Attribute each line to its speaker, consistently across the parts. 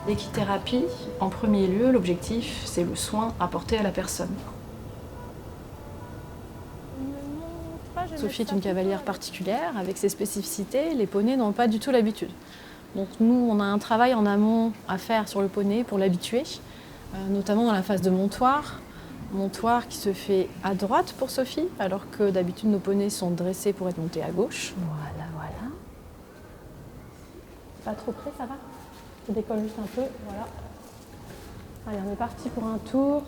Speaker 1: L'équithérapie, en premier lieu, l'objectif, c'est le soin apporté à la personne. Sophie est une cavalière particulière, avec ses spécificités. Les poneys n'ont pas du tout l'habitude. Donc nous, on a un travail en amont à faire sur le poney pour l'habituer, notamment dans la phase de montoir. Montoir qui se fait à droite pour Sophie, alors que d'habitude nos poneys sont dressés pour être montés à gauche. Voilà, voilà. Pas trop près, ça va? Je décolle juste un peu, voilà. Allez, on est parti pour un tour.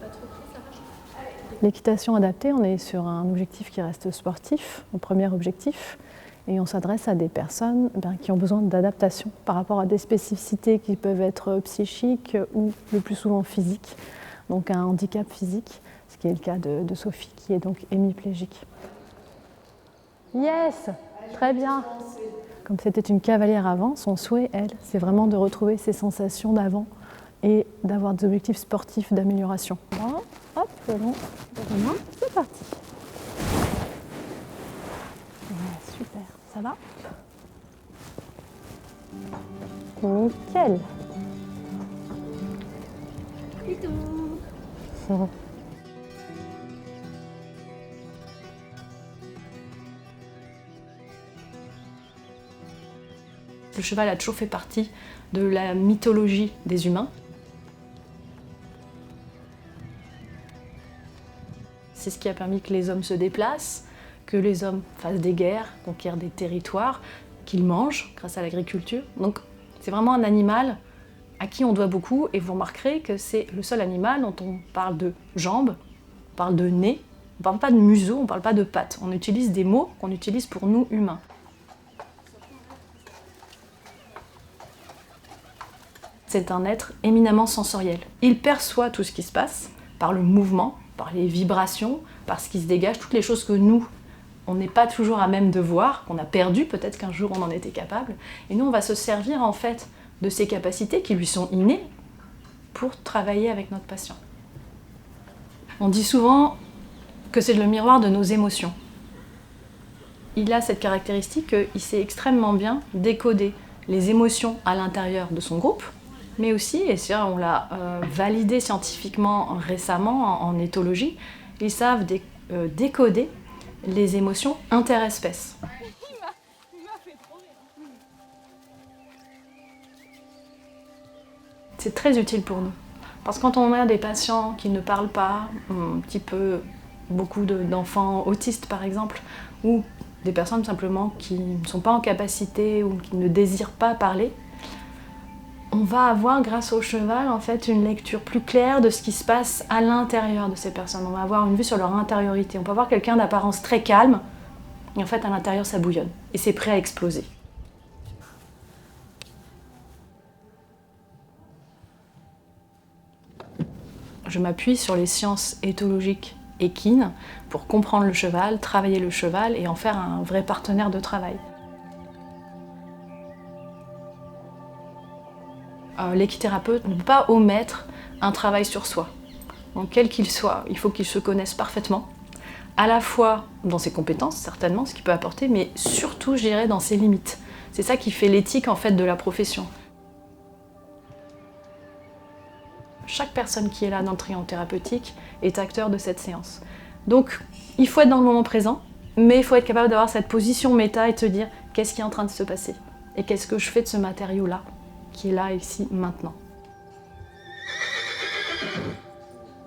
Speaker 1: Pas trop près, ça va? L'équitation adaptée, on est sur un objectif qui reste sportif, mon premier objectif. Et on s'adresse à des personnes qui ont besoin d'adaptation par rapport à des spécificités qui peuvent être psychiques ou le plus souvent physiques. Donc un handicap physique, ce qui est le cas de Sophie, qui est donc hémiplégique. Yes, très bien. Comme c'était une cavalière avant, son souhait, elle, c'est vraiment de retrouver ses sensations d'avant et d'avoir des objectifs sportifs d'amélioration. Bon, hop, le long, devant, c'est parti. Ouais, super, ça va? Nickel. Le cheval a toujours fait partie de la mythologie des humains. C'est ce qui a permis que les hommes se déplacent, que les hommes fassent des guerres, conquièrent des territoires, qu'ils mangent grâce à l'agriculture. Donc c'est vraiment un animal à qui on doit beaucoup, et vous remarquerez que c'est le seul animal dont on parle de jambes, on parle de nez, on ne parle pas de museau, on ne parle pas de pattes. On utilise des mots qu'on utilise pour nous humains. C'est un être éminemment sensoriel. Il perçoit tout ce qui se passe par le mouvement, par les vibrations, par ce qui se dégage, toutes les choses que nous, on n'est pas toujours à même de voir, qu'on a perdu, peut-être qu'un jour on en était capable. Et nous, on va se servir en fait de ces capacités qui lui sont innées pour travailler avec notre patient. On dit souvent que c'est le miroir de nos émotions. Il a cette caractéristique qu'il sait extrêmement bien décoder les émotions à l'intérieur de son groupe, mais aussi, et ça on l'a validé scientifiquement récemment en éthologie, ils savent décoder les émotions interespèces. C'est très utile pour nous. Parce que quand on a des patients qui ne parlent pas, un petit peu, beaucoup d'enfants autistes par exemple, ou des personnes simplement qui ne sont pas en capacité ou qui ne désirent pas parler, on va avoir, grâce au cheval, en fait, une lecture plus claire de ce qui se passe à l'intérieur de ces personnes. On va avoir une vue sur leur intériorité. On peut avoir quelqu'un d'apparence très calme, et en fait, à l'intérieur, ça bouillonne. Et c'est prêt à exploser. Je m'appuie sur les sciences éthologiques équines pour comprendre le cheval, travailler le cheval et en faire un vrai partenaire de travail. L'équithérapeute ne peut pas omettre un travail sur soi. Donc, quel qu'il soit, il faut qu'il se connaisse parfaitement, à la fois dans ses compétences, certainement, ce qu'il peut apporter, mais surtout, je dirais, dans ses limites. C'est ça qui fait l'éthique, en fait, de la profession. Chaque personne qui est là dans le triangle thérapeutique est acteur de cette séance. Donc, il faut être dans le moment présent, mais il faut être capable d'avoir cette position méta et de se dire qu'est-ce qui est en train de se passer et qu'est-ce que je fais de ce matériau-là, qui est là, ici, maintenant.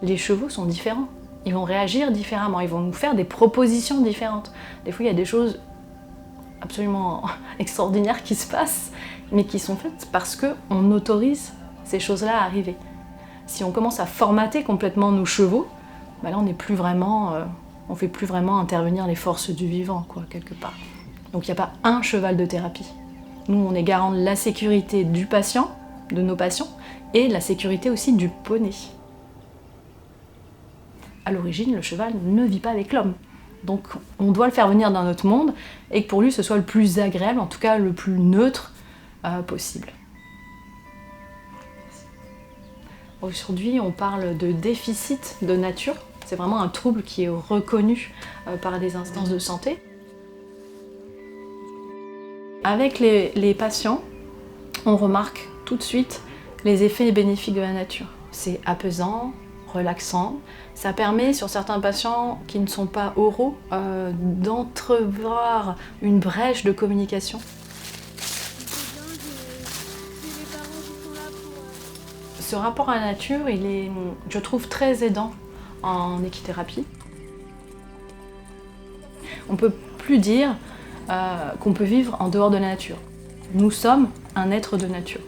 Speaker 1: Les chevaux sont différents. Ils vont réagir différemment, ils vont nous faire des propositions différentes. Des fois, il y a des choses absolument extraordinaires qui se passent, mais qui sont faites parce qu'on autorise ces choses-là à arriver. Si on commence à formater complètement nos chevaux, ben là, on ne fait plus vraiment intervenir les forces du vivant, quoi, quelque part. Donc il n'y a pas un cheval de thérapie. Nous, on est garant de la sécurité du patient, de nos patients, et la sécurité aussi du poney. À l'origine, le cheval ne vit pas avec l'homme. Donc on doit le faire venir dans notre monde, et que pour lui, ce soit le plus agréable, en tout cas le plus neutre possible. Aujourd'hui, on parle de déficit de nature. C'est vraiment un trouble qui est reconnu par des instances de santé. Avec les patients, on remarque tout de suite les effets bénéfiques de la nature. C'est apaisant, relaxant. Ça permet, sur certains patients qui ne sont pas oraux, d'entrevoir une brèche de communication. Ce rapport à la nature, il est, je trouve, très aidant en équithérapie. On ne peut plus dire qu'on peut vivre en dehors de la nature. Nous sommes un être de nature.